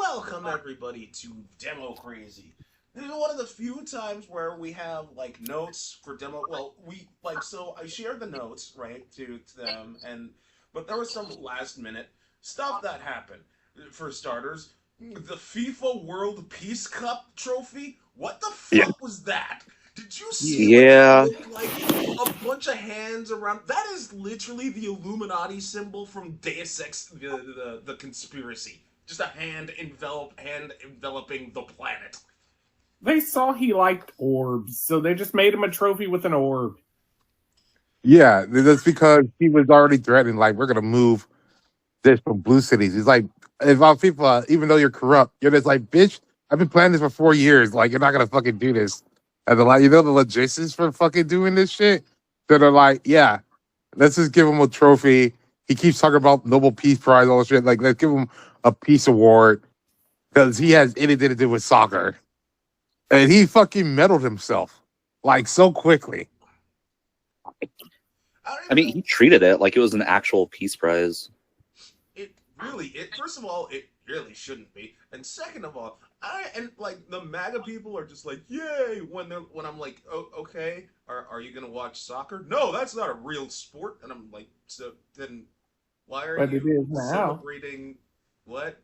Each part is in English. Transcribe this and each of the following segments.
Welcome everybody to Demo Crazy. This is one of the few times where we have like notes for demo. Well, we like so I shared the notes right to them, and but there was some last minute stuff that happened. For starters, the FIFA World Peace Cup trophy. What the Yeah. fuck was that? Did you see what that Yeah. looked like? A bunch of hands around. That is literally the Illuminati symbol from Deus Ex, the conspiracy. Just a hand enveloping the planet. They saw he liked orbs, so they just made him a trophy with an orb. Yeah, that's because he was already threatening, like, we're gonna move this from blue cities. He's like, if our people, even though you're corrupt, you're just like, bitch, I've been planning this for 4 years. Like, you're not gonna fucking do this. And the like, the logistics for fucking doing this shit. That are like, yeah, let's just give him a trophy. He keeps talking about Nobel Peace Prize, all this shit. Like, let's give him a peace award because he has anything to do with soccer. And he fucking meddled himself like so quickly. I don't I even mean, know. he treated it like it was an actual peace prize. It first of all, it really shouldn't be, and second of all, like the MAGA people are just like, yay, when I'm like, oh, okay, are you gonna watch soccer? No, that's not a real sport, and I'm like, so then why are But it you is now. celebrating what?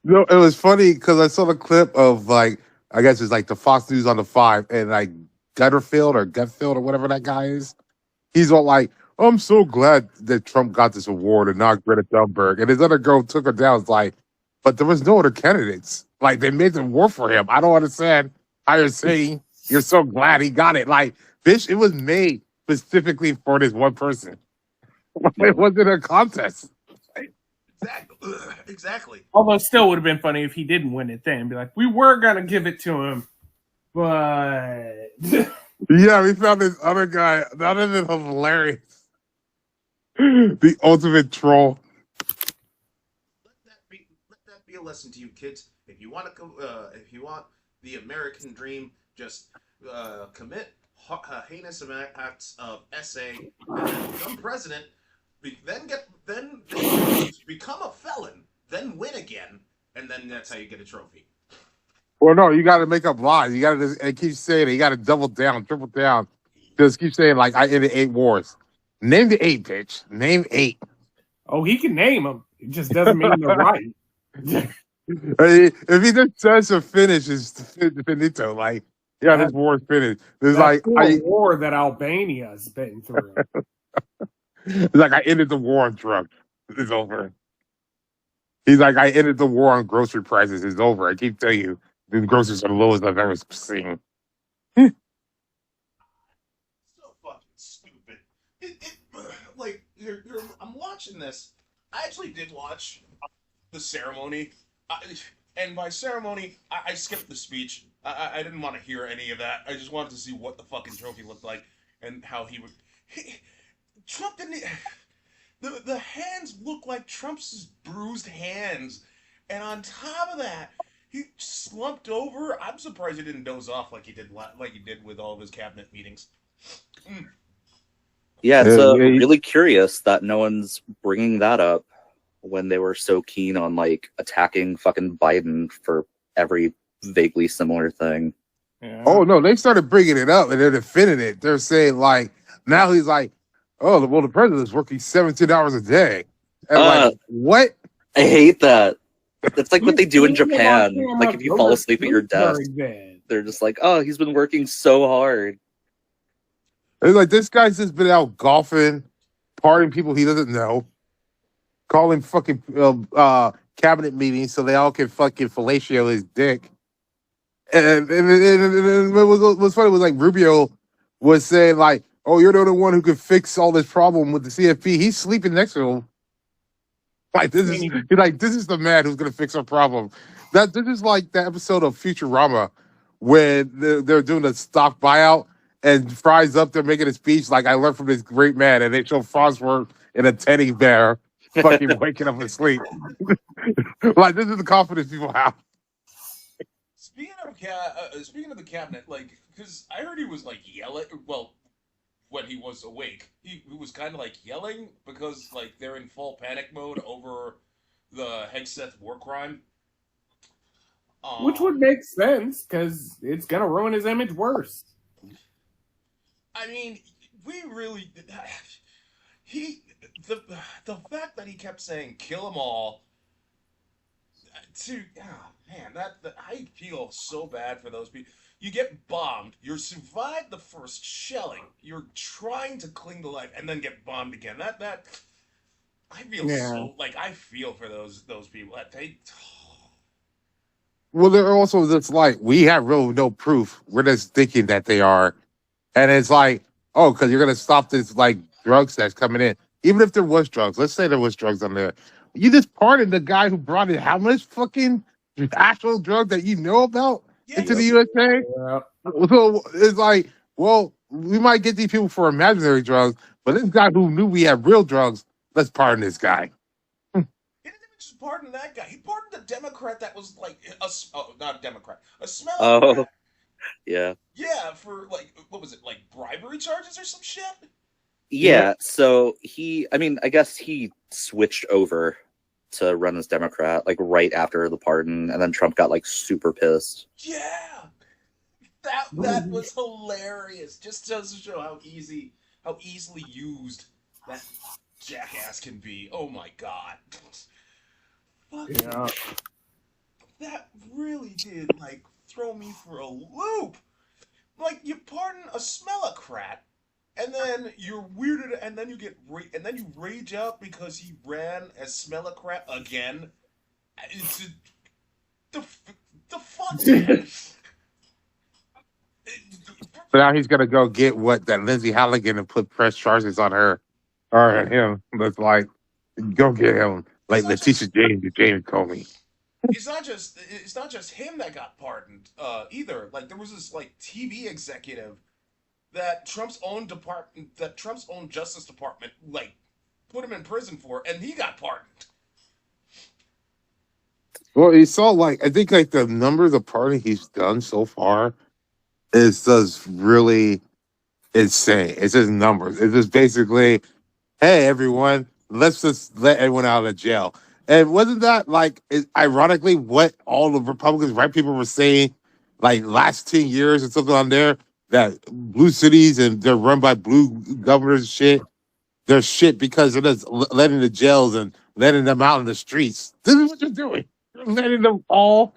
No, it was funny because I saw the clip of like I guess it's like the Fox News on the Five and like Gutfield or whatever that guy is. He's all like, oh, "I'm so glad that Trump got this award and not Greta Thunberg." And his other girl took her down. It's like, but there was no other candidates. Like they made the war for him. I don't understand how you're saying you're so glad he got it. Like, bitch, it was made specifically for this one person. It wasn't a contest. Exactly, exactly. Although, still would have been funny if he didn't win it then. Be like, we were going to give it to him, but. Yeah, we found this other guy. That is hilarious. The ultimate troll. Let that be a lesson to you kids. If you want the American dream, just commit heinous acts of SA and then become president. Then become a felon, then win again, and then that's how you get a trophy. Well, no, you got to make up lies. You got to just and keep saying it. You got to double down, triple down. Just keep saying like I ended 8 wars. Name the eight, bitch. Name eight. Oh, he can name them. It just doesn't mean they're right. If he just says to finish, it's finito. Like, yeah, this That, war is finished. It's that like poor war that Albania's been through. it's like I ended the war on drugs. It's over. He's like, I ended the war on grocery prices. It's over. I keep telling you, the groceries are the lowest I've ever seen. So fucking stupid. Like I'm watching this. I actually did watch the ceremony, and by ceremony, I skipped the speech. I didn't want to hear any of that. I just wanted to see what the fucking trophy looked like and how he would. He, Trump didn't. The hands look like Trump's bruised hands, and on top of that, he slumped over. I'm surprised he didn't doze off like he did with all of his cabinet meetings. Mm. Yeah, it's Yeah, really curious that no one's bringing that up when they were so keen on like attacking fucking Biden for every vaguely similar thing. Yeah. oh no, they started bringing it up and they're defending it. They're saying like now he's like, oh well, the president's working 17 hours a day, and like Uh, what? I hate that. It's like what He's they do in seen him on Japan. camera Like if you fall over asleep at your desk, during bed. they're just like, "Oh, he's been working so hard." It's like this guy's just been out golfing, partying people he doesn't know, calling fucking cabinet meetings so they all can fucking fellatio his dick. And what was funny was like Rubio was saying like, "Oh, you're the only one who could fix all this problem with the CFP." He's sleeping next to him. Like this is the man who's gonna fix our problem. That this is like the episode of Futurama when they're doing a stock buyout and Fry's up there making a speech like I learned from this great man, and they show Farnsworth in a teddy bear fucking waking up and sleep. Like this is the confidence people have. Speaking of the cabinet, like, because I heard he was like yelling. Well, when he was awake, he was kind of like yelling because like they're in full panic mode over the Hegseth war crime. Which would make sense, because it's going to ruin his image worse. I mean, we really he the fact that he kept saying kill them all to man that I feel so bad for those people. You get bombed. You survive the first shelling. You're trying to cling to life and then get bombed again. That I feel Yeah. so like I feel for those people that they. Well, they're also just like we have real no proof. We're just thinking that they are, and it's like, oh, because you're gonna stop this like drugs that's coming in. Even if there was drugs, let's say there was drugs on there. You just pardoned the guy who brought in how much fucking actual drugs that you know about Yeah, into the he's USA? Yeah. So it's like, well, we might get these people for imaginary drugs, but this guy who knew we had real drugs, let's pardon this guy. he didn't even just pardon that guy. He pardoned a Democrat that was like not a Democrat, a Oh, smellocrat. yeah. Yeah, for like what was it, like bribery charges or some shit? Yeah. Yeah, so I mean, I guess he switched over to run as Democrat, like right after the pardon, and then Trump got like super pissed. Yeah, that was hilarious. Just to show how easily used that jackass can be. Oh my god, fucking Yeah. that really did like throw me for a loop. Like you pardon a smellocrat, and then you're weirded, and then and then you rage out because he ran as smellocrat again. It's the the fuck, man. So now he's gonna go get what that Lindsay Halligan and put press charges on her or him. That's like, go get him. It's Like not just Letitia James Comey. it's not just him that got pardoned either. Like there was this like TV executive that Trump's own Justice Department like put him in prison for, and he got pardoned. Well, he saw like I think like the numbers of party he's done so far is just really insane. It's just numbers. It's just basically, hey everyone, let's just let everyone out of jail. And wasn't that like ironically what all the Republicans, right people were saying like last 10 years or something on there that blue cities and they're run by blue governors and shit. They're shit because they're just letting the jails and letting them out in the streets. This is what you're doing. You're letting them all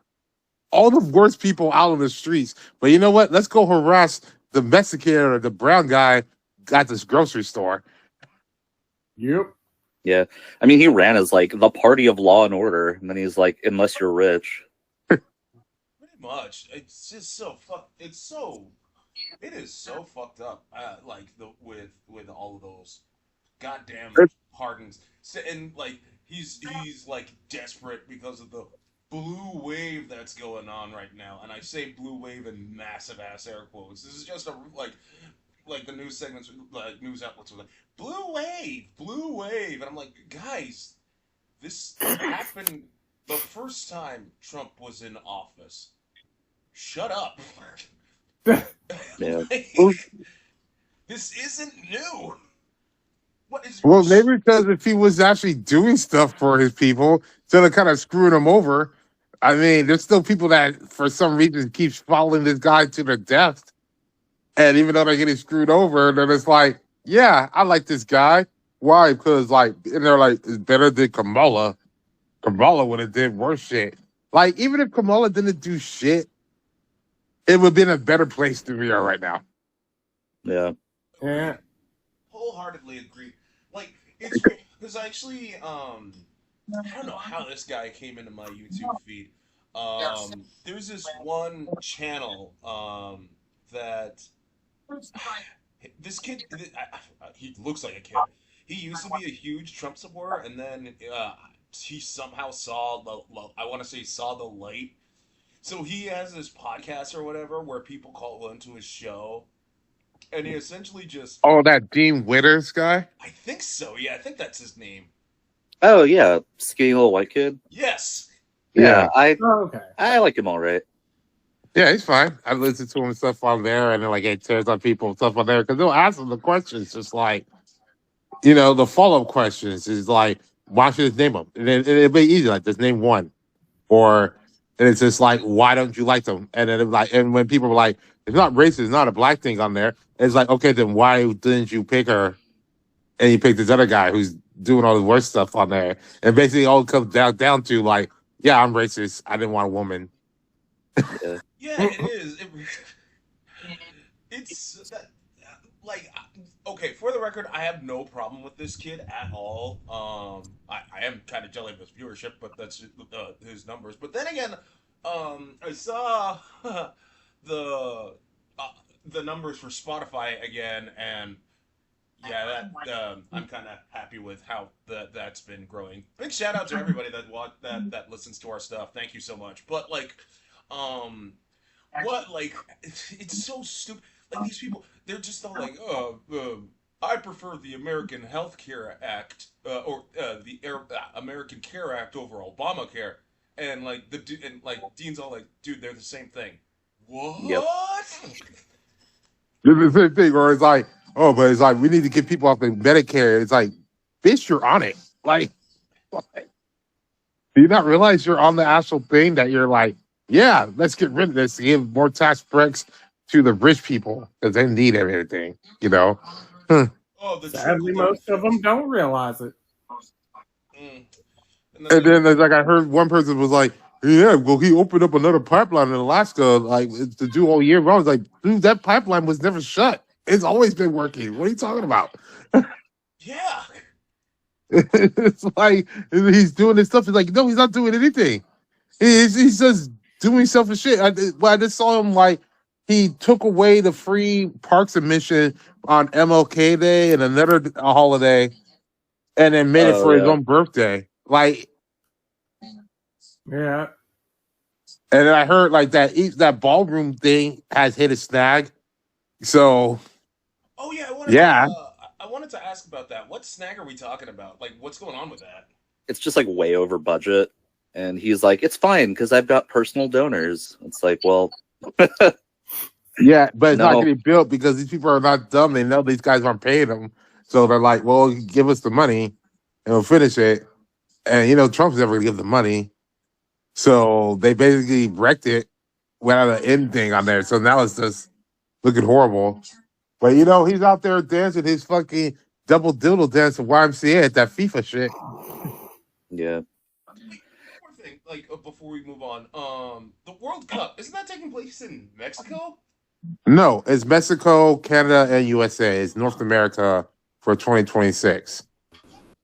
the worst people out on the streets. But you know what? Let's go harass the Mexican or the brown guy at this grocery store. Yep. Yeah, I mean, he ran as like the party of law and order, and then he's like, unless you're rich. Pretty much. It's just so fuck. It is so fucked up. Like with all of those goddamn pardons. And like he's like desperate because of the blue wave that's going on right now. And I say blue wave in massive ass air quotes. This is just a like the news segments, like news outlets were like blue wave, and I'm like, guys, this happened the first time Trump was in office. Shut up. Yeah. Like, this isn't new. What is Well, maybe because if he was actually doing stuff for his people, instead of kind of screwing them over, I mean, there's still people that for some reason keeps following this guy to their death. And even though they're getting screwed over, then it's like, yeah, I like this guy. Why? Because like, and they're like, it's better than Kamala. Kamala would have did worse shit. Like, even if Kamala didn't do shit, it would be in a better place than we are right now. Yeah. Yeah. wholeheartedly agree. Like it's because actually, I don't know how this guy came into my YouTube feed. There's this one channel that this kid he looks like a kid. He used to be a huge Trump supporter, and then he somehow saw I want to say saw the light. So he has this podcast or whatever where people call into his show, and he essentially just Oh, that Dean Witters guy? I think so. Yeah, I think that's his name. Oh yeah, skinny little white kid. Yes. Yeah, Oh, okay. I like him all right. Yeah, he's fine. I listen to him and stuff on there, and then like it tears on people and stuff on there because they'll ask him the questions, just like the follow up questions is like, why should I name him? And it'll be easy, like just name one, or And it's just like, why don't you like them? And then and when people were like, it's not racist, it's not a black thing on there. It's like, okay, then why didn't you pick her? And you pick this other guy who's doing all the worst stuff on there. And basically all it comes down to like, yeah, I'm racist. I didn't want a woman. Yeah. Yeah, it is. It's that, like, okay. For the record, I have no problem with this kid at all. I am kind of jelly of his viewership, but that's his numbers. But then again, I saw the uh, the numbers for Spotify again, and yeah, that I'm kind of happy with how that's been growing. Big shout out to everybody that listens to our stuff. Thank you so much. But like, um, what like it's so stupid. Like these people, they're just all like, oh, I prefer the American Health Care Act or the American Care Act over Obamacare, and like and like Dean's all like, dude, they're the same thing. Yep. What? It's the same thing, or it's like, oh, but it's like we need to get people off the Medicare. It's like, bitch, you're on it. Like, do you not realize you're on the actual thing that you're like, yeah, let's get rid of this, give more tax breaks to the rich people because they need everything, you know? Oh, the Sadly, trickle-down most of them effect. don't realize it. Mm. And then there's like I heard one person was like, yeah, well, he opened up another pipeline in Alaska, like to do all year round. I was like, dude, that pipeline was never shut. It's always been working. What are you talking about? Yeah. It's like he's doing this stuff. He's like, no, he's not doing anything. He's just doing selfish shit. I just saw him like he took away the free parks admission on MLK Day and another holiday, and then made it Oh for his yeah. own birthday. Like, Yeah. and then I heard like that ballroom thing has hit a snag. So Oh yeah, yeah, I wanted to ask about that. What snag are we talking about? Like, what's going on with that? It's just like way over budget. And he's like, it's fine because I've got personal donors. It's like, well, yeah, but it's not no. getting built because these people are not dumb. They know these guys aren't paying them, so they're like, well, give us the money and we'll finish it. And you know, Trump's never gonna give the money. So they basically wrecked it without an end thing on there. So now it's just looking horrible. But you know, he's out there dancing his fucking double doodle dance of YMCA at that FIFA shit. Yeah. Wait, one more thing, like before we move on, the World Cup isn't that taking place in Mexico? No, it's Mexico, Canada, and USA. It's North America for 2026.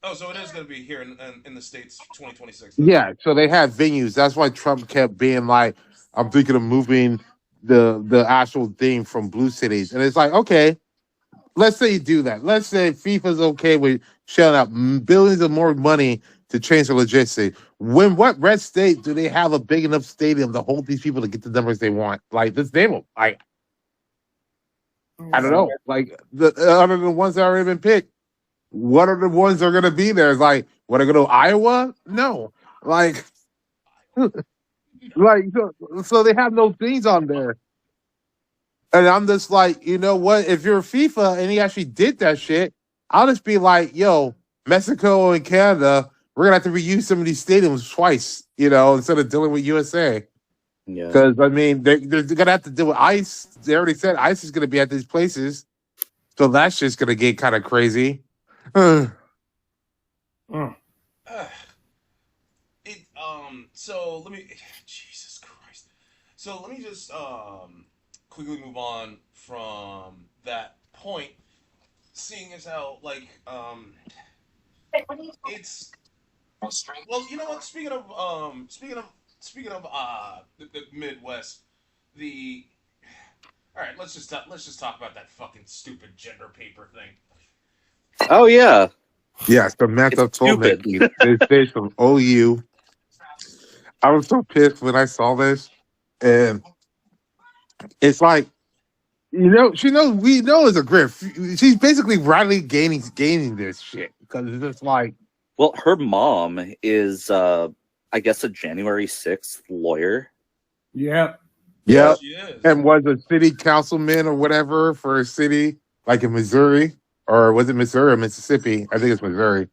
Oh, so it is going to be here in the States 2026 then. Yeah, so they have venues. That's why Trump kept being like, I'm thinking of moving the actual thing from blue cities. And it's like, okay, let's say you do that. Let's say FIFA's okay with shelling out billions of more money to change the logistics. What red state do they have a big enough stadium to hold these people to get the numbers they want? Like, let's name them. Like, I don't know. Like, other than the ones that already been picked, what are the ones that are going to be there? It's like, want to go to Iowa? No. Like, so they have no things on there. And I'm just like, you know what? If you're FIFA and he actually did that shit, I'll just be like, yo, Mexico and Canada, we're gonna have to reuse some of these stadiums twice, you know, instead of dealing with USA. Yeah. Because I mean, they're gonna have to deal with ICE. They already said ICE is gonna be at these places, so that's just gonna get kind of crazy. It so let me Jesus Christ. So let me just quickly move on from that point, seeing as how like it's well, you know what? Speaking of the Midwest, the all right, let's just talk about that fucking stupid gender paper thing. Oh yeah. Yeah, Samantha It's told me stupid. this is from OU. I was so pissed when I saw this, and it's like, you know, we know it's a grift. She's basically rightly gaining this shit because it's just like, Well, her mom is I guess a January 6th lawyer. Yeah. yep, She is. and was a city councilman or whatever for a city like in Missouri, or was it Missouri or Mississippi? I think it's Missouri.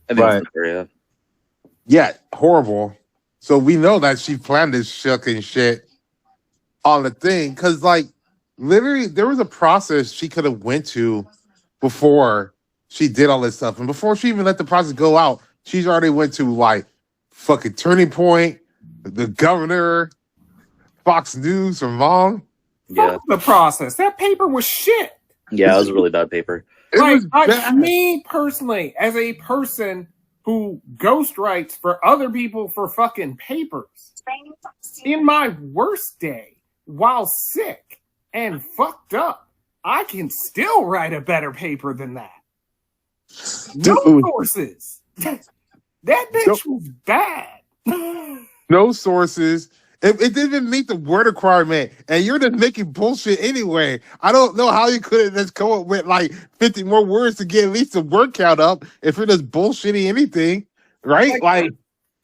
I think But it's Missouri. yeah, horrible. So we know that she planned this fucking shit on the thing. Cause like literally there was a process she could have went to before she did all this stuff. And before she even let the process go out, she's already went to like fucking Turning Point, the governor, Fox News, her mom. Yeah, Fuck the process. That paper was shit. yeah, it was a really bad paper. It was bad. Me personally, as a person who ghostwrites for other people for fucking papers, in my worst day, while sick and fucked up, I can still write a better paper than that. No Dude. sources. That bitch was bad. No sources. It didn't even meet the word requirement, and you're just making bullshit anyway. I don't know how you couldn't just come up with like 50 more words to get at least the word count up if you're just bullshitting anything, right? Like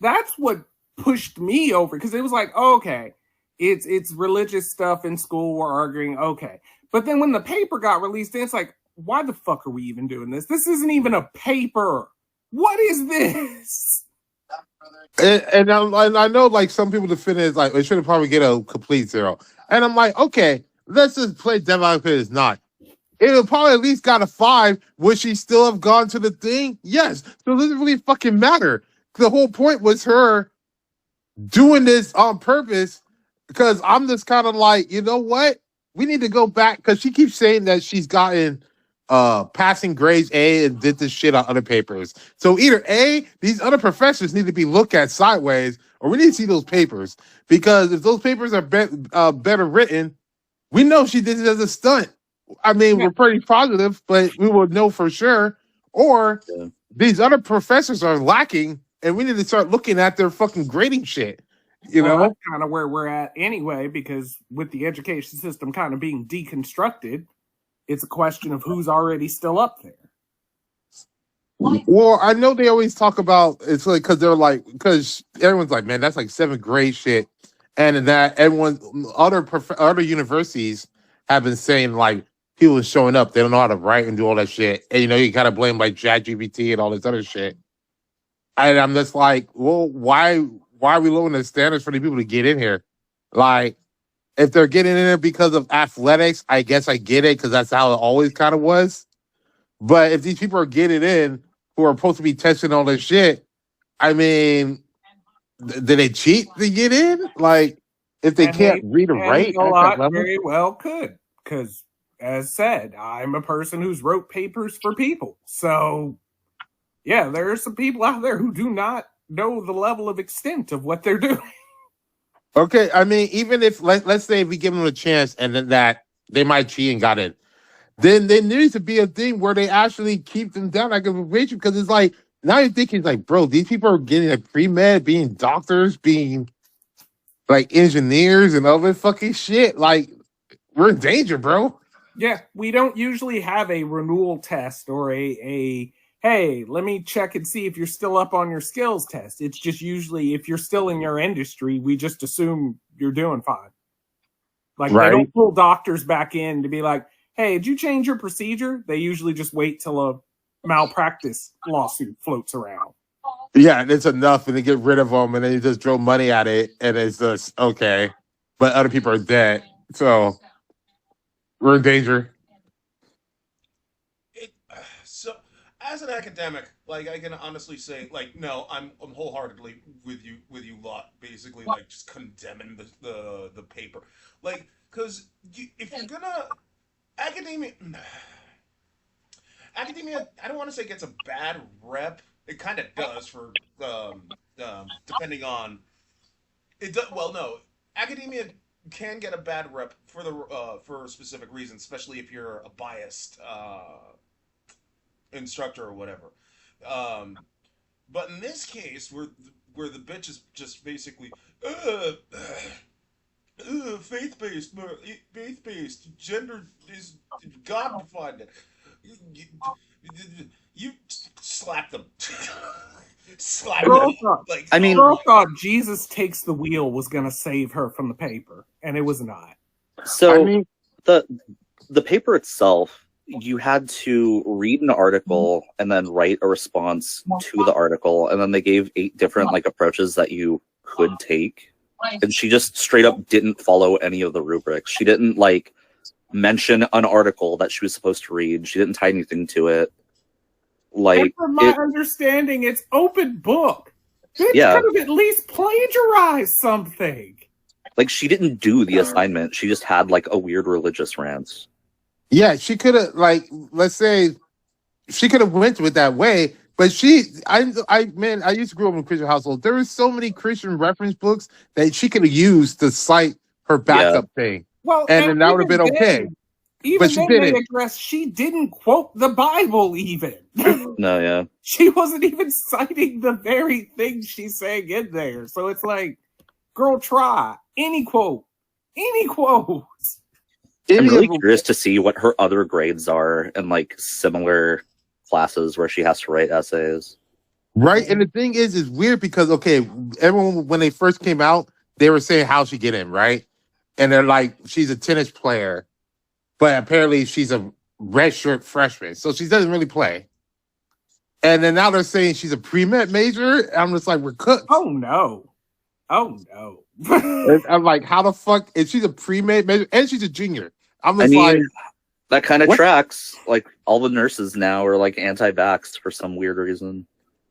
that's what pushed me over, because it was like, okay, it's religious stuff in school, we're arguing, okay. But then when the paper got released, it's like, why the fuck are we even doing this? This isn't even a paper. What is this? And I know like some people defend it as like it should probably get a complete 0. And I'm like, okay, let's just play devil advocate as not. It'll probably at least got a 5. Would she still have gone to the thing? Yes. So it doesn't really fucking matter. The whole point was her doing this on purpose, because I'm just kind of like, you know what? We need to go back, because she keeps saying that she's gotten passing grades A and did this shit on other papers. So either A, these other professors need to be looked at sideways, or we need to see those papers, because if those papers are better written, we know she did it as a stunt. I mean, we're pretty positive, but we will know for sure. Or these other professors are lacking, and we need to start looking at their fucking grading shit. You know, that's kind of where we're at anyway, because with the education system kind of being deconstructed, it's a question of who's already still up there. Well, I know they always talk about it's like because everyone's like, man, that's like 7th grade shit, and in that other universities have been saying like people are showing up, they don't know how to write and do all that shit, and you kind of blame like ChatGPT and all this other shit, and I'm just like, well, why are we lowering the standards for the people to get in here? Like, if they're getting in there because of athletics, I guess I get it, because that's how it always kind of was. But if these people are getting in who are supposed to be testing all this shit, I mean, did they cheat to get in? Like, if they can't read or write, a lot very well could, because as said, I'm a person who's wrote papers for people. So, yeah, there are some people out there who do not know the level of extent of what they're doing. Okay, I mean, even if let's say if we give them a chance and then that they might cheat and got in, then there needs to be a thing where they actually keep them down like a probation, because it's like now you're thinking like, bro, these people are getting like pre-med, being doctors, being like engineers and all this fucking shit. Like, we're in danger, bro. Yeah, we don't usually have a renewal test or a hey, let me check and see if you're still up on your skills test. It's just usually if you're still in your industry, we just assume you're doing fine. Like, They don't pull doctors back in to be like, hey, did you change your procedure? They usually just wait till a malpractice lawsuit floats around. Yeah, and it's enough, and they get rid of them, and then you just throw money at it, and it's just, okay. But other people are dead, so we're in danger. So, as an academic, like, I can honestly say, like, no, I'm wholeheartedly with you lot, basically, like, just condemning the paper, like, because if you're gonna academia, I don't want to say gets a bad rep. It kind of does for depending on it. Well, no, academia can get a bad rep for specific reasons, especially if you're a biased instructor or whatever. But in this case, where the bitch is just basically faith-based, gender is God defined it. You slap them. Slap them. Like, I mean, girl thought Jesus Takes the Wheel was going to save her from the paper, and it was not. So, I mean, the paper itself, you had to read an article and then write a response to the article, and then they gave 8 different like approaches that you could take, and she just straight up didn't follow any of the rubrics. She didn't like mention an article that she was supposed to read. She didn't tie anything to it. Like, and from my understanding, it's open book. Bitch Yeah. could have at least plagiarized something. Like, she didn't do the assignment. She just had like a weird religious rant. Yeah, she could have, like, let's say, she could have went with that way. But man, I used to grow up in a Christian household. There were so many Christian reference books that she could have used to cite her backup thing, Well, and then that would have been even okay. then- Even But she then, didn't. they addressed she didn't quote the Bible. Even No, yeah. she wasn't even citing the very thing she's saying in there. So it's like, girl, try any quote, any quote. I'm really Any of- curious to see what her other grades are in like similar classes where she has to write essays. Right, and the thing is weird because okay, everyone when they first came out, they were saying how she get in, right? And they're like, she's a tennis player, but apparently she's a redshirt freshman, so she doesn't really play. And then now they're saying she's a pre-med major. I'm just like, we're cooked. Oh no, oh no. And I'm like, how the fuck? And she's a pre-med major, and she's a junior. I'm I just mean, like, that kind of what? tracks. Like, all the nurses now are like anti-vax for some weird reason.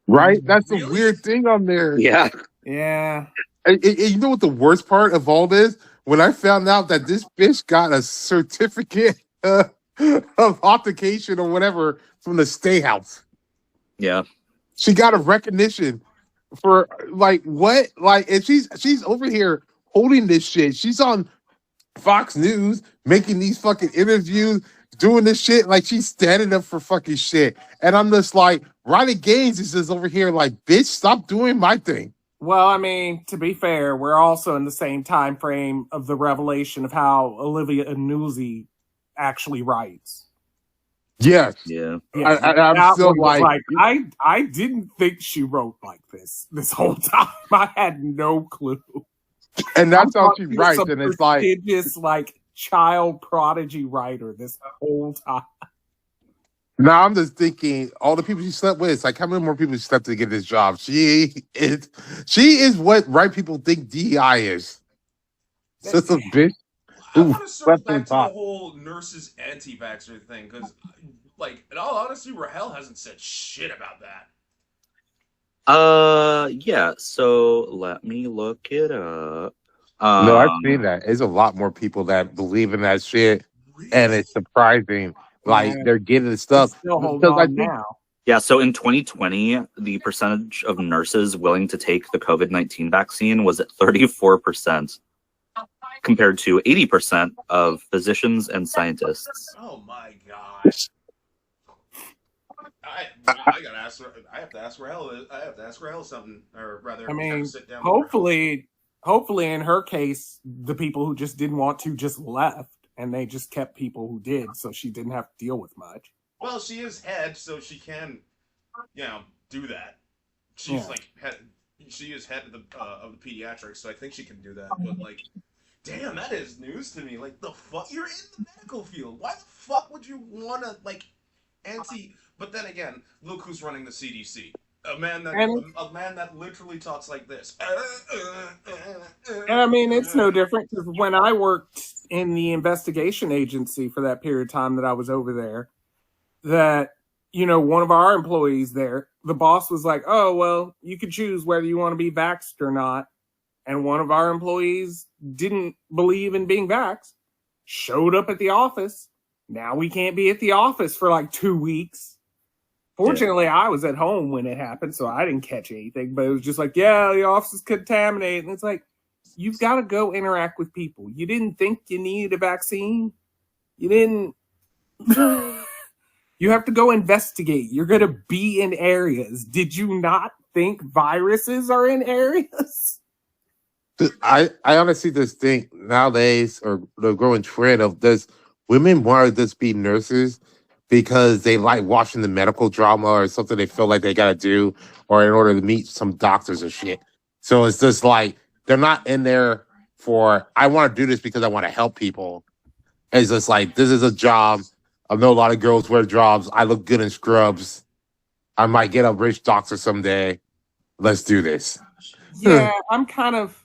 right? That's the Really? weird thing on there. Yeah. Yeah. And you know what the worst part of all this? When I found out that this bitch got a certificate of authentication or whatever from the State House. Yeah. She got a recognition for like what? Like, and she's over here holding this shit. She's on Fox News making these fucking interviews, doing this shit like she's standing up for fucking shit. And I'm just like, Riley Gaines is just over here like, bitch, stop doing my thing. Well, I mean, to be fair, we're also in the same time frame of the revelation of how Olivia Nuzzi actually writes. Yes. Yeah. Yeah, I'm that still one was like, I didn't think she wrote like this whole time. I had no clue. and that's I how thought she was writes. some And it's like, prestigious, like child prodigy writer this whole time. now I'm just thinking, all the people she slept with, it's like how many more people she slept to get this job? She is what white people think DEI is. Just a bitch. I Ooh, want to circle slept on back to the top. whole nurses anti-vaxxer thing because, like, in all honesty, Rahel hasn't said shit about that. Yeah. So let me look it up. No, I've seen that. There's a lot more people that believe in that shit, and it's surprising. Like Yeah. they're getting the It's stuff. still holding Because I on think- now. Yeah, so in 2020, the percentage of nurses willing to take the COVID-19 vaccine was at 34%, compared to 80% of physicians and scientists. Oh my god! I gotta ask. I have to ask Rahel. I have to ask Rahel something, or rather, I we have mean, to sit down. with her. hopefully in her case, the people who just didn't want to just left and they just kept people who did, so she didn't have to deal with much. Well, she is head, so she can, do that. She's Yeah. head. She is head of the pediatrics, so I think she can do that. But like, damn, that is news to me. Like, the fuck, you're in the medical field. Why the fuck would you wanna anti? But then again, look who's running the CDC. A man that literally talks like this. And I mean, it's no different because when I worked in the investigation agency for that period of time that I was over there, that, one of our employees there, the boss was like, oh, well, you can choose whether you want to be vaxxed or not. And one of our employees didn't believe in being vaxxed, showed up at the office. Now we can't be at the office for like 2 weeks. Fortunately, I was at home when it happened, so I didn't catch anything. But it was just like, yeah, the office is contaminated. And it's like, you've got to go interact with people. You didn't think you needed a vaccine. You didn't. You have to go investigate. You're going to be in areas. Did you not think viruses are in areas? I honestly just think nowadays, or the growing trend of this, women want to just be nurses because they like watching the medical drama or something they feel like they gotta do, or in order to meet some doctors or shit. So it's just like they're not in there for I want to do this because I want to help people. It's just like this is a job. I know a lot of girls wear jobs. I look good in scrubs. I might get a rich doctor someday. Let's do this. Yeah, I'm kind of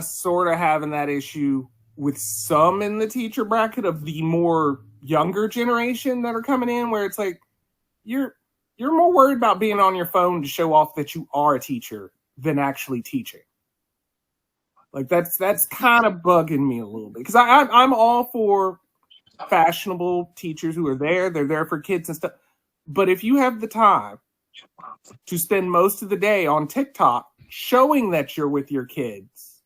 sort of having that issue with some in the teacher bracket of the more younger generation that are coming in, where it's like you're more worried about being on your phone to show off that you are a teacher than actually teaching. Like that's kind of bugging me a little bit, because I'm all for fashionable teachers who are there. They're there for kids and stuff. But if you have the time to spend most of the day on TikTok showing that you're with your kids,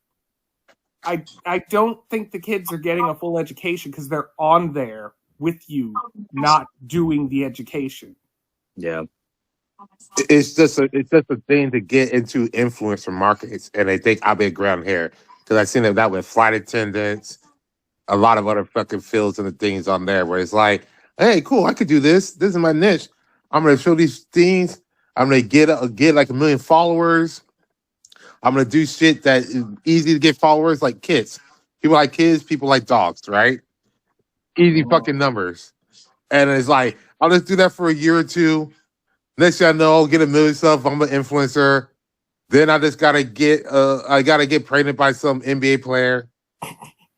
I don't think the kids are getting a full education because they're on there with you, not doing the education. Yeah. It's just a thing to get into influencer markets, and they think I'll be around here because I've seen that with flight attendants, a lot of other fucking fields and the things on there where it's like, hey, cool, I could do this. This is my niche. I'm gonna show these things. I'm gonna get like 1 million followers. I'm gonna do shit that is easy to get followers, like kids. People like kids, people like dogs, right? Easy fucking numbers. And it's like, I'll just do that for a year or two. Next thing I know, I'll get 1 million stuff. I'm an influencer. Then I just gotta get pregnant by some NBA player.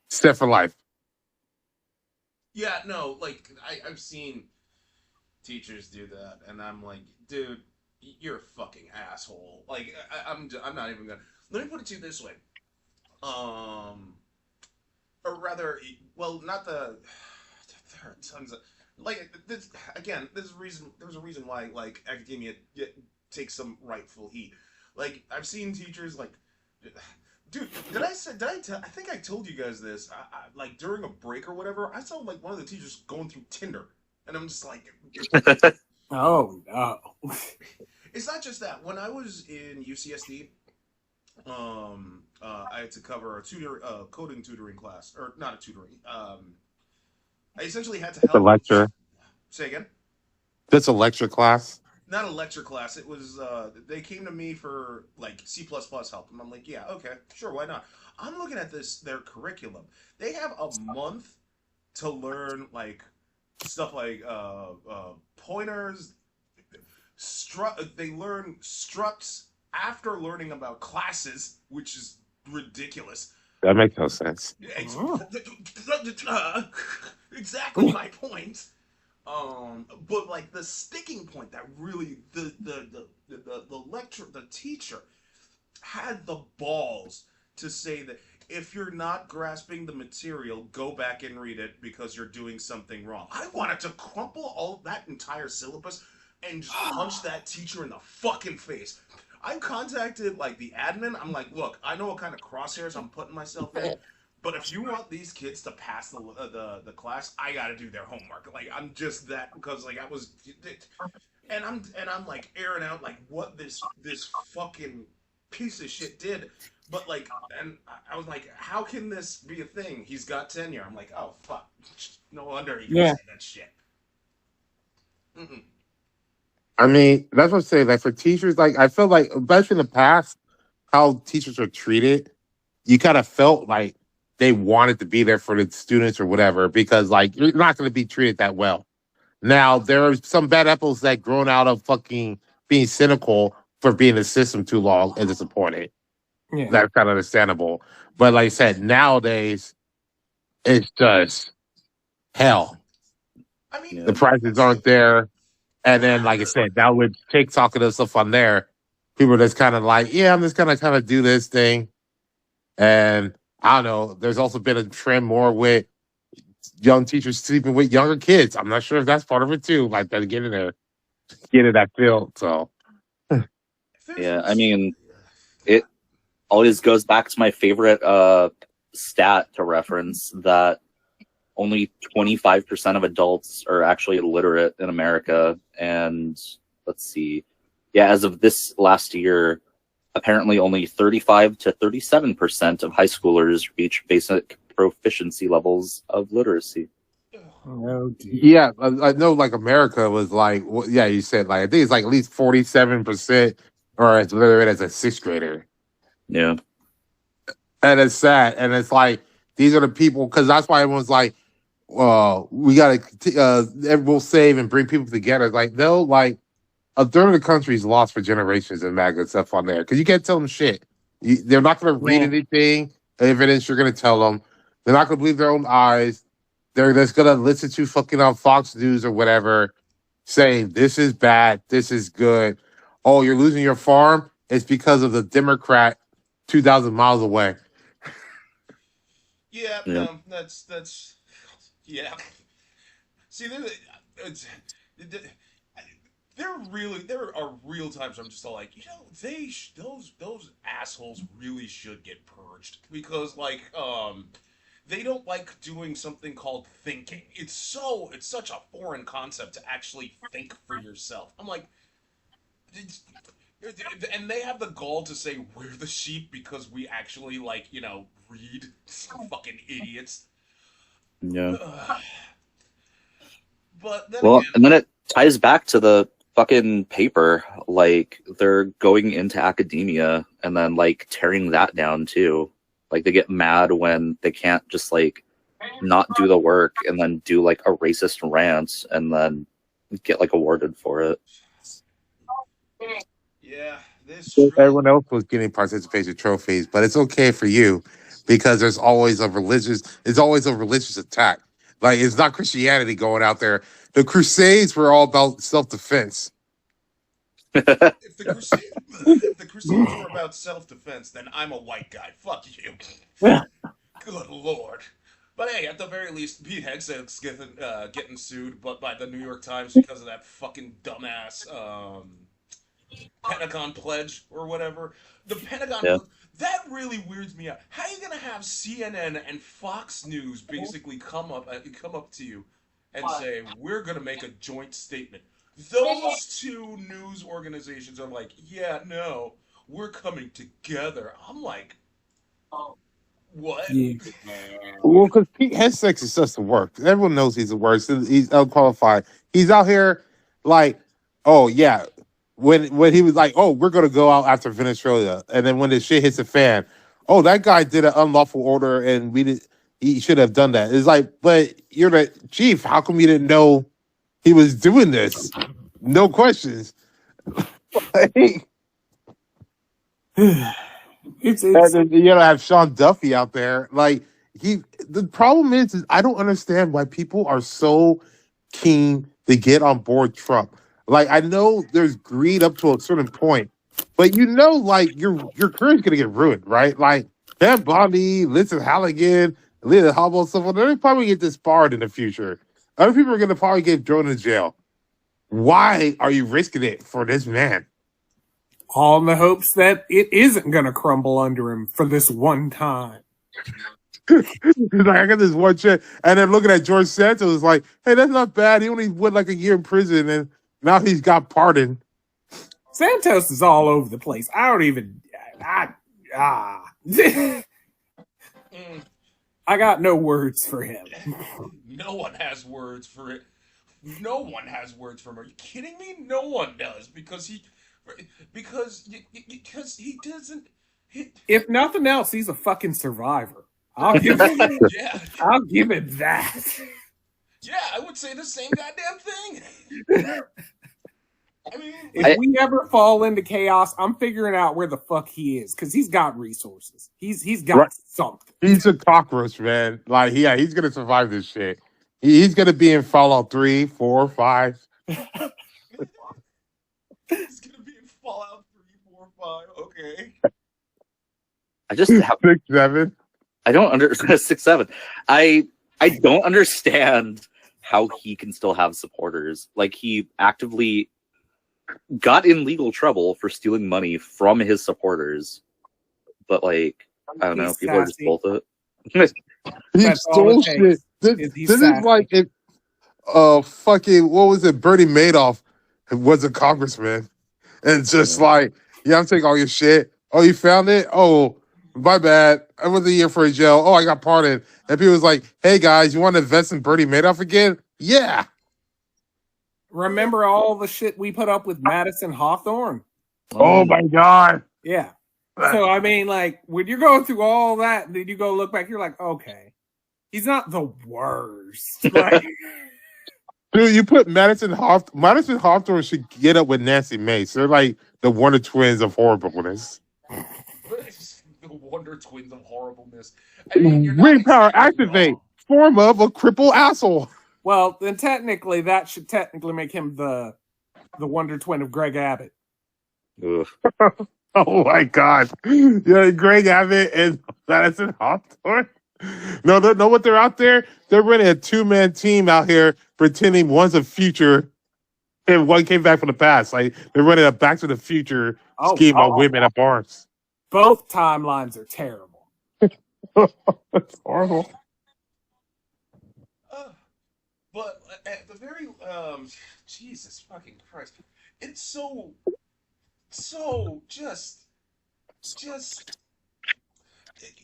Set for life. Yeah, no, like I've seen teachers do that, and I'm like, dude, you're a fucking asshole. Like I'm not even gonna. Let me put it to you this way. Or rather, well, not the. There are tons of like this again. There's a reason why like academia takes some rightful heat. Like I've seen teachers like. Dude, I think I told you guys this. Like during a break or whatever, I saw like one of the teachers going through Tinder, and I'm just like, oh no. It's not just that. When I was in UCSD, I had to cover a coding tutoring class, or not a tutoring. I essentially had to It's a help. lecture. Say again. That's a lecture class. Not a lecture class. It was they came to me for like C++ help, and I'm like, yeah, okay, sure, why not? I'm looking at their curriculum. They have a month to learn like stuff like pointers. They learn structs after learning about classes, which is ridiculous. That makes no sense. Exactly my point. But like the sticking point that really the teacher had the balls to say that if you're not grasping the material, go back and read it because you're doing something wrong. I wanted to crumple all that entire syllabus and just punch that teacher in the fucking face. I contacted like the admin. I'm like, look, I know what kind of crosshairs I'm putting myself in. But if you want these kids to pass the class, I got to do their homework. Like I'm just that because like I was, and I'm like airing out like what this fucking piece of shit did. But like, and I was like, how can this be a thing? He's got tenure. I'm like, oh fuck, no wonder he can say that shit. Mm-mm. I mean, that's what I'm saying. Like for teachers, like I feel like, especially in the past, how teachers are treated, you kind of felt like they wanted to be there for the students or whatever, because like you're not going to be treated that well. Now there are some bad apples that grown out of fucking being cynical for being in the system too long and disappointed. Yeah. That's kind of understandable. But like I said, nowadays it's just hell. I mean, the prices aren't there. And then, like I said, now with TikTok and stuff on there, people are just kind of like, yeah, I'm just gonna kind of do this thing. And I don't know. There's also been a trend more with young teachers sleeping with younger kids. I'm not sure if that's part of it too. Like that, get in that field. So, yeah, I mean, it always goes back to my favorite stat to reference that only 25% of adults are actually illiterate in America. And let's see. Yeah, as of this last year, apparently only 35 to 37% of high schoolers reach basic proficiency levels of literacy. Oh, yeah, I know like America was like, well, yeah, you said like, I think it's like at least 47% or as literate as a sixth grader. Yeah. And it's sad. And it's like, these are the people, because that's why everyone's like, we got to, we'll save and bring people together. It's like, no, like, a third of the country's lost for generations in MAGA stuff on there because you can't tell them shit. They're not going to read anything, evidence you're going to tell them. They're not going to believe their own eyes. They're just going to listen to fucking on Fox News or whatever, saying this is bad, this is good. Oh, you're losing your farm? It's because of the Democrat 2,000 miles away. Yeah, no, that's yeah. See, there are real times I'm just all like, those assholes really should get purged because they don't like doing something called thinking. It's such a foreign concept to actually think for yourself. I'm like, and they have the gall to say we're the sheep because we actually read. Fucking idiots. Yeah. But then Well, again, and then it ties back to the fucking paper. Like they're going into academia and then like tearing that down too. Like they get mad when they can't just like not do the work and then do like a racist rant and then get like awarded for it. yeah, this Everyone else was getting participation trophies, but it's okay for you because there's always a religious attack. Like it's not Christianity going out there. The Crusades were all about self-defense. if the Crusades were about self-defense, then I'm a white guy. Fuck you. Good lord. But hey, at the very least, Pete Hegseth's getting sued, but by the New York Times because of that fucking dumbass Pentagon pledge or whatever. The Pentagon that really weirds me out. How are you gonna have CNN and Fox News basically come up to you and say we're gonna make a joint statement? Those two news organizations are like, yeah, no, we're coming together. I'm like, what? Yeah. Well, because Pete Hegseth is just the work. Everyone knows he's the worst. He's unqualified. He's out here like, oh yeah. When he was like, oh, we're gonna go out after Venezuela, and then when the shit hits the fan, oh, that guy did an unlawful order, and he should have done that. It's like, but you're the chief. How come you didn't know he was doing this? No questions. It's And then, you know, have Sean Duffy out there. Like the problem is I don't understand why people are so keen to get on board Trump. Like I know there's greed up to a certain point, but like your career's gonna get ruined, right? Like Ted Bundy, Lindsay Halligan, Lena Hobble, stuff like that. They're probably get disbarred in the future. Other people are gonna probably get thrown in jail. Why are you risking it for this man? all in the hopes that it isn't going to crumble under him for this one time. He's like, I got this one check. And then looking at George Santos, is like, hey, that's not bad. He only went like a year in prison, and now he's got pardoned. Santos is all over the place. I don't even. I got no words for him. No one has words for it. No one has words for him. Are you kidding me? No one does because he doesn't. If nothing else, he's a fucking survivor. I'll give him. Yeah. I'll give him that. Yeah, I would say the same goddamn thing. I mean, if we ever fall into chaos, I'm figuring out where the fuck he is because he's got resources. He's got something. He's a cockroach, man. Like, yeah, he's gonna survive this shit. He's gonna be in Fallout 3, 4, 5. He's gonna be in Fallout 3, 4, 5. Okay. I just have 6, 7. I don't understand 6, 7. I don't understand how he can still have supporters. Like he actively got in legal trouble for stealing money from his supporters, but like I don't know, people are just both it. He stole shit. This is like if fucking what was it? Bernie Madoff was a congressman, and just like, yeah, I'm taking all your shit. Oh, you found it? Oh, my bad. I went a year for a jail. Oh, I got pardoned. And people was like, hey guys, you want to invest in Bernie Madoff again? Yeah. Remember all the shit we put up with Madison Hawthorne? Oh my God. Yeah. So I mean, like, when you're going through all that, then you go look back, you're like, okay, he's not the worst. Like, Dude, you put Madison Hawthorne. Madison Hawthorne should get up with Nancy Mace. They're like the Wonder Twins of horribleness. The Wonder Twins of horribleness. I mean, you're not Ring power exactly activate. wrong. Form of a crippled asshole. Well, then technically that should technically make him the Wonder Twin of Greg Abbott. Ugh. Oh my god. Yeah, Greg Abbott and Madison Hawthorne. No, know what they're out there? They're running a 2-man team out here pretending one's a future and one came back from the past. Like they're running a Back to the Future scheme on women at bars. Both timelines are terrible. That's horrible. But at the very Jesus fucking Christ, it's so just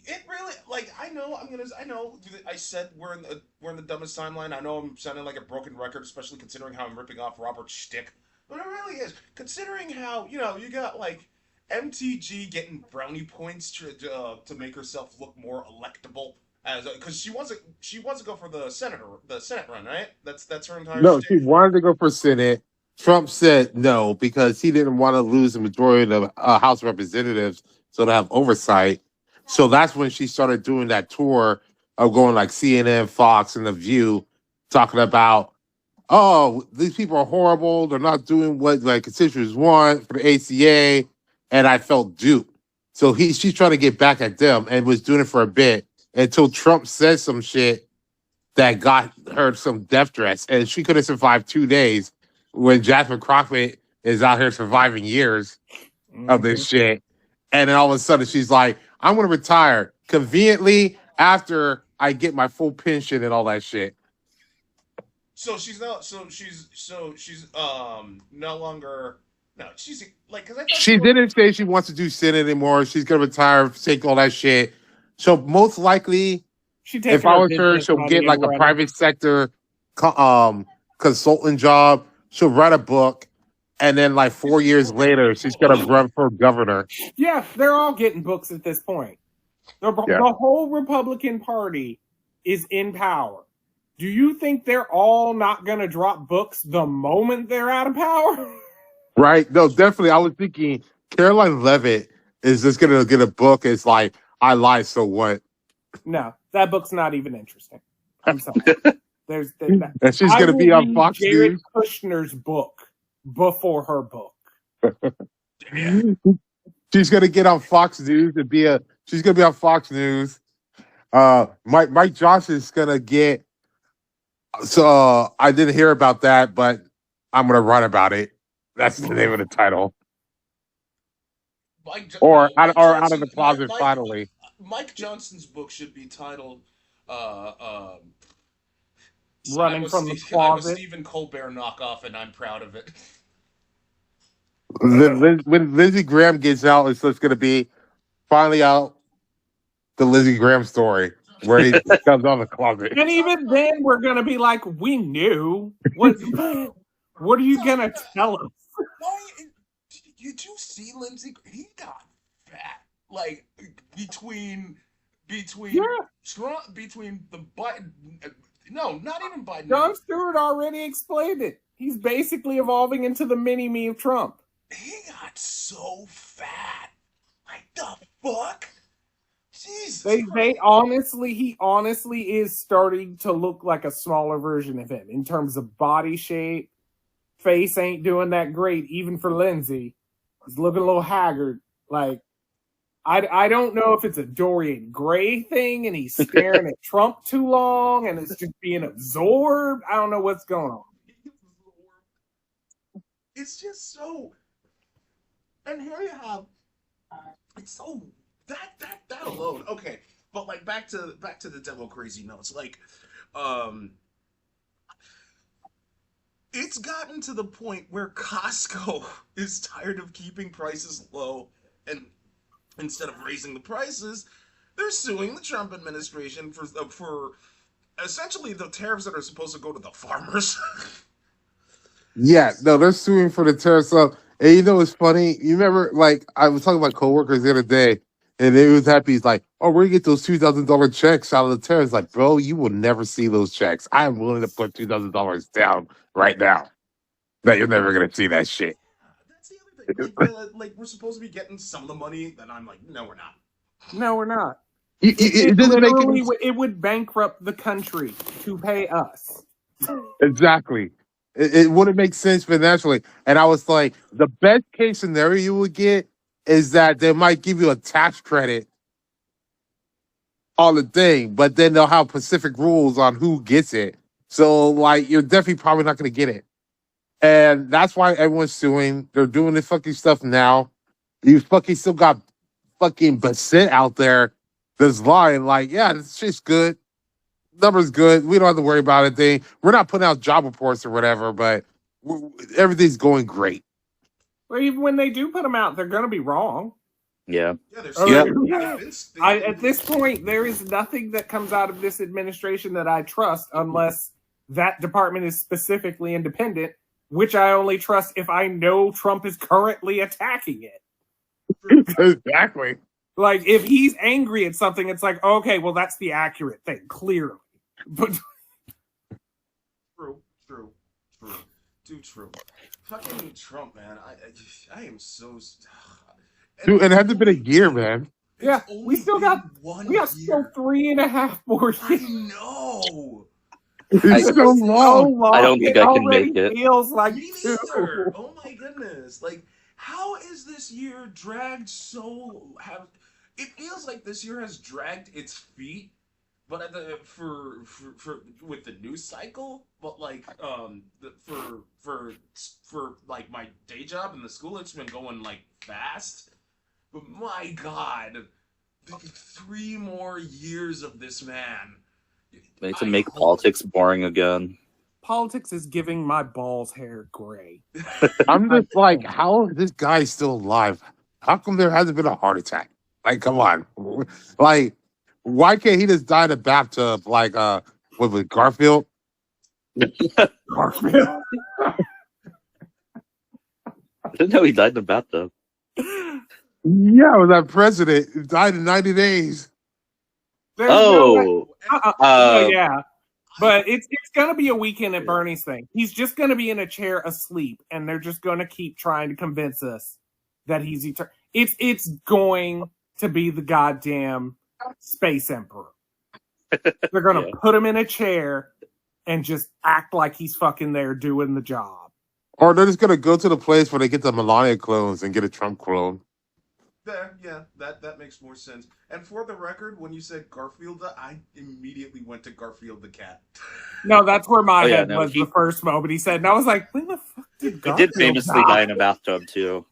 it really, like, I know I said we're in the dumbest timeline. I know I'm sounding like a broken record, especially considering how I'm ripping off Robert Shtick, but it really is, considering how, you got like MTG getting brownie points to make herself look more electable, as because she wants to go for the Senate run, right? That's her entire No, she shtick. wanted to go for Senate. Trump said no because he didn't want to lose the majority of the House of Representatives, so to have oversight. So that's when she started doing that tour of going like CNN, Fox, and The View, talking about, oh, these people are horrible. They're not doing what like constituents want for the ACA, and I felt duped. So she's trying to get back at them and was doing it for a bit until Trump said some shit that got her some death threats, and she could have survived 2 days when Jasmine Crockett is out here surviving years of this shit. And then all of a sudden she's like, I'm going to retire conveniently after I get my full pension and all that shit. So she's not. She's no longer. No, she's like, because I thought She didn't say she wants to do Senate anymore. She's going to retire, take all that shit. So most likely, if I was her, she'll get like a private sector consultant job. She'll write a book, and then like 4 years later, she's gonna run for governor. Yeah, they're all getting books at this point. The whole Republican Party is in power. Do you think they're all not gonna drop books the moment they're out of power? Right? No, definitely. I was thinking Caroline Levitt is just gonna get a book. It's like, I lied, so what? No, that book's not even interesting. I'm sorry. And she's going to be on Fox Jared News. Kushner's book before her book. She's going to get on Fox News and she's going to be on Fox News. Mike Johnson's going to get, so I didn't hear about that, but I'm going to write about it. That's the name of the title. Out of the closet, finally. Mike Johnson's book should be titled Running from the Closet. I'm a Stephen Colbert knockoff, and I'm proud of it. When Lindsey Graham gets out, it's just going to be finally out the Lindsey Graham story where he comes out of the closet. And even then, we're going to be like, we knew. What are you going to tell us? Did you see Lindsey? He got fat. Like between the Biden. No, not even Biden. Jon Stewart already explained it. He's basically evolving into the mini-me of Trump. He got so fat. Like the fuck? Jesus. He honestly is starting to look like a smaller version of him in terms of body shape. Face ain't doing that great, even for Lindsey. He's looking a little haggard. Like, I don't know if it's a Dorian Gray thing and he's staring at Trump too long and it's just being absorbed. I don't know what's going on. It's just so. And here you have. It's so that alone. Okay, but like back to the demo crazy notes. Like, it's gotten to the point where Costco is tired of keeping prices low, and instead of raising the prices, they're suing the Trump administration for essentially the tariffs that are supposed to go to the farmers. Yeah, no, they're suing for the tariffs up. And you know what's funny? You remember, like, I was talking about coworkers the other day. And it was happy. He's like, oh, we're gonna get those $2,000 checks out of the terrorists. Like, bro, you will never see those checks. I am willing to put $2,000 down right now. That you're never gonna see that shit. That's the other thing. Like we're supposed to be getting some of the money, then I'm like, no, we're not. No, we're not. It doesn't make any Literally, it would bankrupt the country to pay us. exactly. It wouldn't make sense financially. And I was like, the best case scenario you would get is that they might give you a tax credit on the thing, but then they'll have specific rules on who gets it. So, like, you're definitely probably not going to get it. And that's why everyone's suing. They're doing this fucking stuff now. You fucking still got fucking Bassett out there that's lying. Like, yeah, this shit's good. Numbers good. We don't have to worry about anything. We're not putting out job reports or whatever, but everything's going great. Well, even when they do put them out, they're going to be wrong. Yeah. At this point, there is nothing that comes out of this administration that I trust unless that department is specifically independent, which I only trust if I know Trump is currently attacking it. Exactly. Like, if he's angry at something, it's like, okay, well, that's the accurate thing, clearly. But true. Too true. Fucking Trump, man. I am so... Dude, it hasn't been a year, man. Yeah, we still got 3.5 more years. I know. It's so long. I don't think I can make it. Feels like Me neither. Oh my goodness! Like, how is this year dragged so? It feels like this year has dragged its feet, but at the for with the news cycle. But like for like my day job in the school, it's been going like fast. But my God, 3 more years of this man. They need to make politics boring again. Politics is giving my balls hair gray. I'm just like, how is this guy still alive? How come there hasn't been a heart attack? Like, come on. Like, why can't he just die in a bathtub like with Garfield? Garfield. I didn't know he died in the bathtub. Yeah, it was that president who died in 90 days. Yeah. But it's gonna be a weekend at Bernie's thing. He's just gonna be in a chair asleep, and they're just gonna keep trying to convince us that he's eternal. It's going to be the goddamn space emperor. They're gonna put him in a chair and just act like he's fucking there doing the job. Or they're just gonna go to the place where they get the Melania clones and get a Trump clone. Yeah, that makes more sense. And for the record, when you said Garfield, I immediately went to Garfield the cat. No, that's where my head was the first moment he said. And I was like, when the fuck did Garfield He did famously die in a bathtub, too.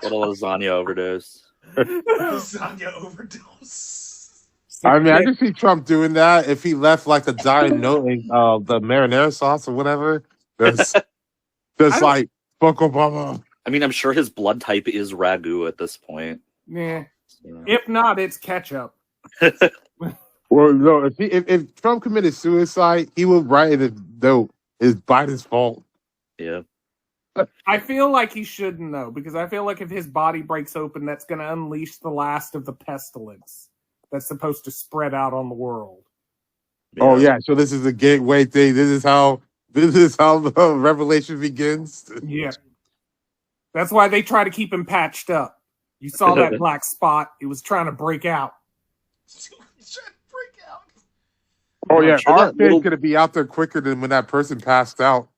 Little lasagna overdose. Lasagna overdose. I mean, I can see Trump doing that if he left like a dying note in the marinara sauce or whatever. That's like, fuck Obama. I mean, I'm sure his blood type is ragu at this point. Yeah. If not, it's ketchup. Well, no, if Trump committed suicide, he would write in a note, it's Biden's fault. Yeah. I feel like he shouldn't, though, because I feel like if his body breaks open, that's going to unleash the last of the pestilence that's supposed to spread out on the world. Yeah. Oh, yeah, so this is a gateway thing. This is how the revelation begins. Yeah. That's why they try to keep him patched up. You saw that black spot. It was trying to break out. Oh, yeah. Our kid's going to be out there quicker than when that person passed out.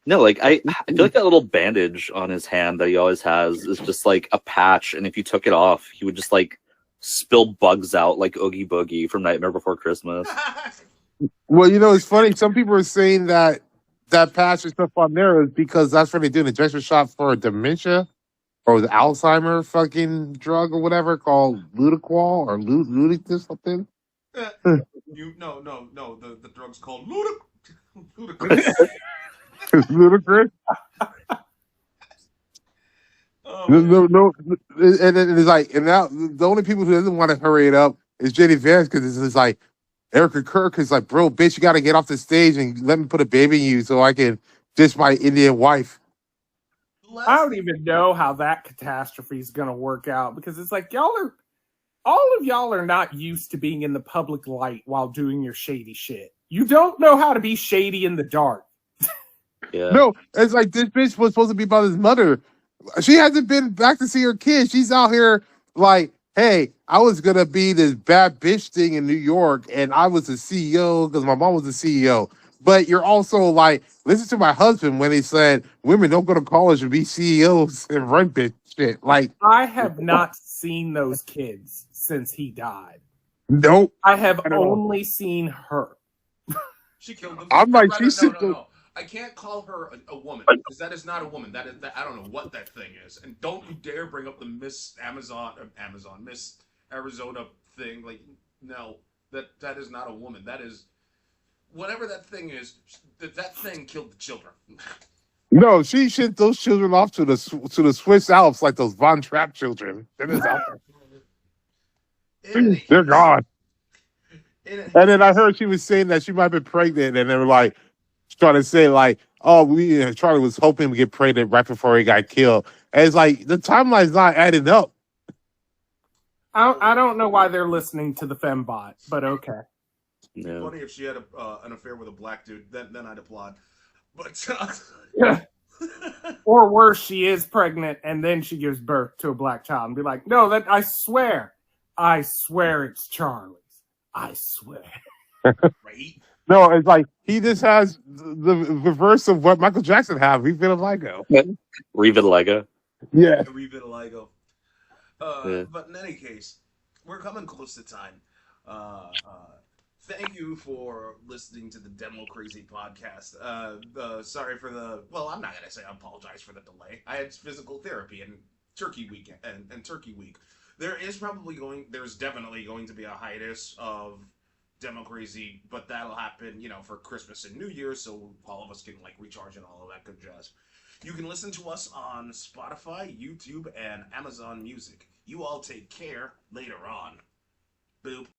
No, like, I feel like that little bandage on his hand that he always has is just like a patch. And if you took it off, he would just like spill bugs out like Oogie Boogie from Nightmare Before Christmas. Well, you know, it's funny. Some people are saying that patch and stuff on there is because that's where they do an injection shot for dementia or the Alzheimer fucking drug or whatever called Ludiqual or Ludicrous something. No. The drug's called Ludicrous. Ludicrous. No, and it's like, and now the only people who doesn't want to hurry it up is J.D. Vance because it's like. Erica Kirk is like, bro, bitch, you got to get off the stage and let me put a baby in you so I can dish my Indian wife. I don't even know how that catastrophe is going to work out, because it's like all of y'all are not used to being in the public light while doing your shady shit. You don't know how to be shady in the dark. Yeah. No, it's like this bitch was supposed to be about his mother. She hasn't been back to see her kids. She's out here like, hey, I was gonna be this bad bitch thing in New York, and I was the CEO because my mom was the CEO. But you're also like, listen to my husband when he said women don't go to college and be CEOs and run bitch shit. Like, I have not seen those kids since he died. nope. I have I don't know. only seen her. She killed them. I'm like, Rather, she's no. I can't call her a woman because that is not a woman. That is that. I don't know what that thing is. And don't you dare bring up the Miss Miss Arizona thing. Like, no, that is not a woman. That is whatever that thing is. That thing killed the children. No, she sent those children off to the Swiss Alps like those Von Trapp children. They're just out there. They're gone. And then I heard she was saying that she might have been pregnant, and they were like trying to say like, "Oh, Charlie was hoping to get pregnant right before he got killed." And it's like the timeline's not adding up. I don't know why they're listening to the fembot, but okay. Yeah. Funny if she had an affair with a black dude, then I'd applaud. But Or worse, she is pregnant and then she gives birth to a black child and be like, "No, that I swear it's Charlie's. I swear." right? No, it's like he just has the reverse of what Michael Jackson had. He vitiligo. Revitiligo. Yeah. Revitiligo. Yeah. But in any case, we're coming close to time. Thank you for listening to the Demo Crazy podcast. Sorry for I'm not gonna say I apologize for the delay. I had physical therapy and Turkey weekend and Turkey week. There's definitely going to be a hiatus of Demo Crazy, but that'll happen, for Christmas and New Year, so all of us can recharge and all of that good jazz. You can listen to us on Spotify, YouTube, and Amazon Music. You all take care later on. Boop.